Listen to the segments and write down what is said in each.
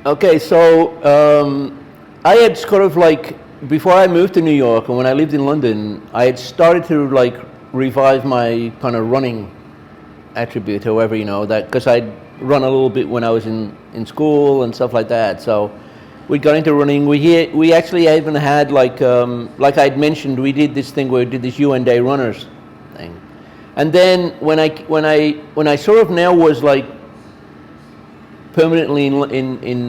Okay, so I had sort of like, before I moved to New York and when I lived in London, I had started to like revive my kind of running attribute, however, that, because I'd run a little bit when I was in school and stuff like that. So we got into running. We actually even had like I'd mentioned, we did this thing where we did this UN Day Runners thing. And then when I sort of now was like permanently in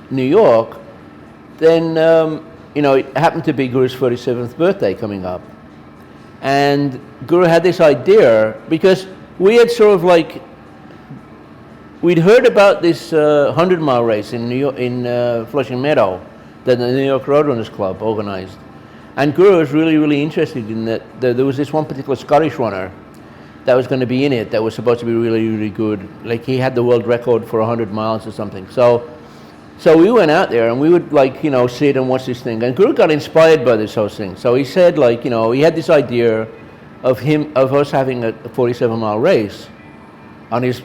New York, then it happened to be Guru's 47th birthday coming up, and Guru had this idea because we had sort of like we'd heard about this 100-mile race in New York, in Flushing Meadow, that the New York Roadrunners Club organized, and Guru was really interested in that. There was this one particular Scottish runner that was going to be in it that was supposed to be really good. Like he had the world record for 100 miles or something. So we went out there and we would sit and watch this thing. And Guru got inspired by this whole thing. So he said he had this idea of us having a 47-mile race on his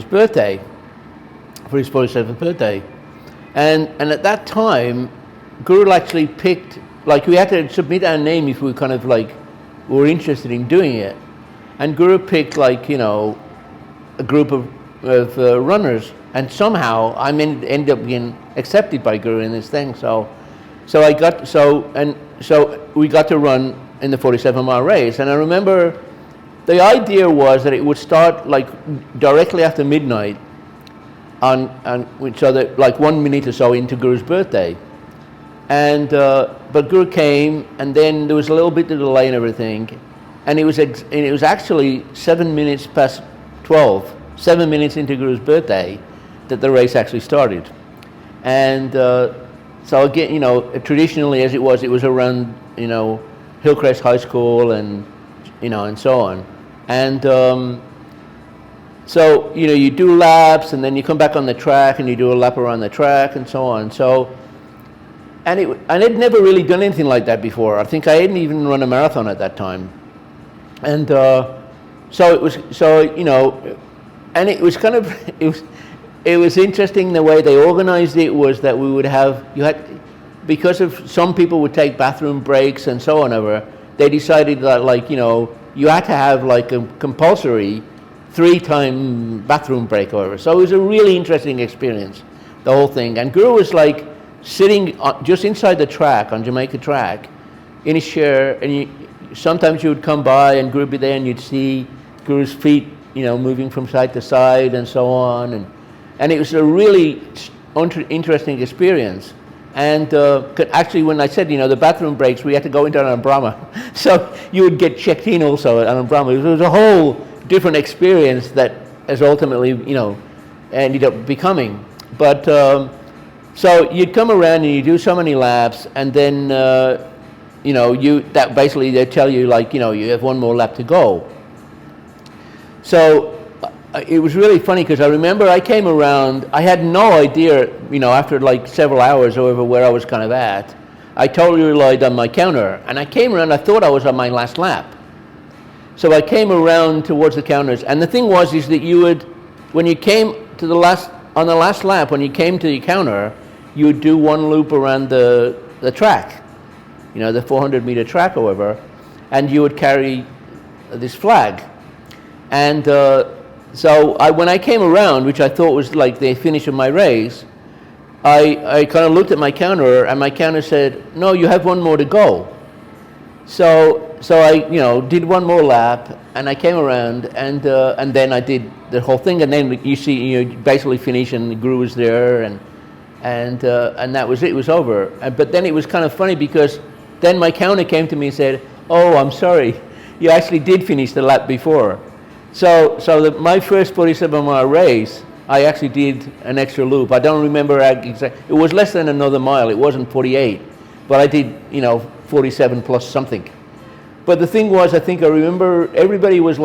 birthday, for his 47th birthday. And at that time, Guru actually picked, we had to submit our name if we kind of were interested in doing it. And Guru picked a group of runners, and somehow I ended up being accepted by Guru in this thing. So we got to run in the 47-mile race. And I remember the idea was that it would start directly after midnight so that 1 minute or so into Guru's birthday. And but Guru came, and then there was a little bit of delay and everything. And it was actually 7 minutes past 12, 7 minutes into Guru's birthday, that the race actually started. And so again, traditionally as it was around, Hillcrest High School and, and so on. And so, you do laps and then you come back on the track and you do a lap around the track and so on. So, and I'd never really done anything like that before. I think I hadn't even run a marathon at that time. And so it was, and it was kind of, it was interesting the way they organized it. Was that we would have, because of some people would take bathroom breaks and so on over, they decided that you had to have a compulsory 3-time bathroom break over. So it was a really interesting experience, the whole thing. And Guru was sitting just inside the track, on Jamaica track, in his chair, and sometimes you would come by and Guru would be there and you'd see Guru's feet, moving from side to side and so on. And it was a really interesting experience. And actually, when I said, the bathroom breaks, we had to go into an umbrella. So you would get checked in also at an umbrella. It was a whole different experience that has ultimately, ended up becoming. But so you'd come around and you do so many laps, and then that basically they tell you you have one more lap to go. So it was really funny because I remember I came around, I had no idea, after several hours or where I was kind of at. I totally relied on my counter, and I came around, I thought I was on my last lap. So I came around towards the counters, and the thing was is that you would, when you came to on the last lap, when you came to the counter, you would do one loop around the track, the 400-meter track, however, and you would carry this flag. And so when I came around, which I thought was the finish of my race, I kind of looked at my counter, and my counter said, "No, you have one more to go." So I did one more lap, and I came around, and then I did the whole thing, and then you basically finish, and Guru was there, and that was it. It was over. But then it was kind of funny because then my counter came to me and said, "Oh, I'm sorry, you actually did finish the lap before." So my first 47-mile race, I actually did an extra loop. I don't remember exactly. It was less than another mile. It wasn't 48, but I did 47 plus something. But the thing was, I think I remember everybody was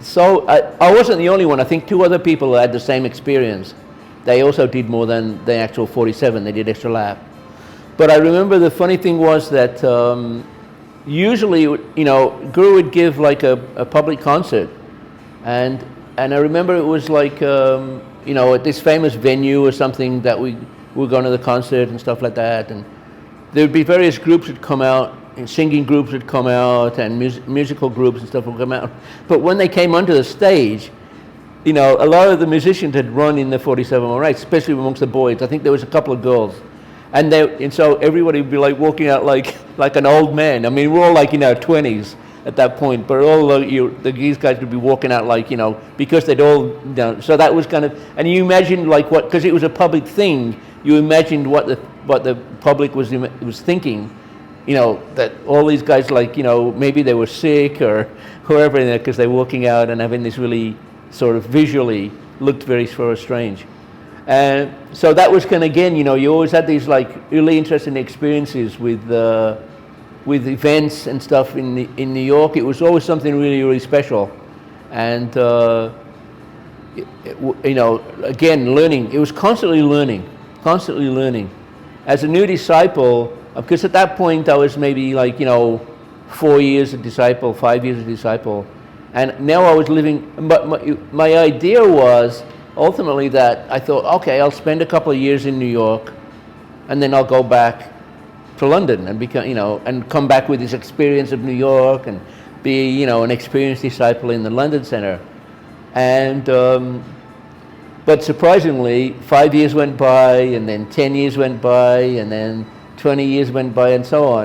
so I wasn't the only one. I think 2 other people had the same experience. They also did more than the actual 47. They did extra lap. But I remember the funny thing was that usually, Guru would give a public concert, and I remember it was at this famous venue or something that we were going to the concert and stuff like that, and there would be various groups that come out, and singing groups would come out, and musical groups and stuff would come out. But when they came onto the stage, a lot of the musicians had run in the 47 Alright, especially amongst the boys. I think there was a couple of girls. And so everybody would be like walking out like an old man. I mean, we're all like in our 20s at that point, but all these guys would be walking out like, because they'd all, so that was kind of, and you imagined like because it was a public thing, you imagined what the public was thinking, that all these guys like, maybe they were sick or whoever, because they're walking out and having this really sort of visually looked very sort of strange. And so that was kind of, again, you always had these like really interesting experiences with events and stuff in New York. It was always something really, really special. And, again, learning. It was constantly learning. As a new disciple, because at that point I was maybe like, 4 years a disciple, 5 years a disciple. And now I was living, but my idea was ultimately that I thought, okay, I'll spend a couple of years in New York and then I'll go back to London and become, and come back with this experience of New York and be, an experienced disciple in the London Center. And, but surprisingly, 5 years went by, and then 10 years went by, and then 20 years went by, and so on.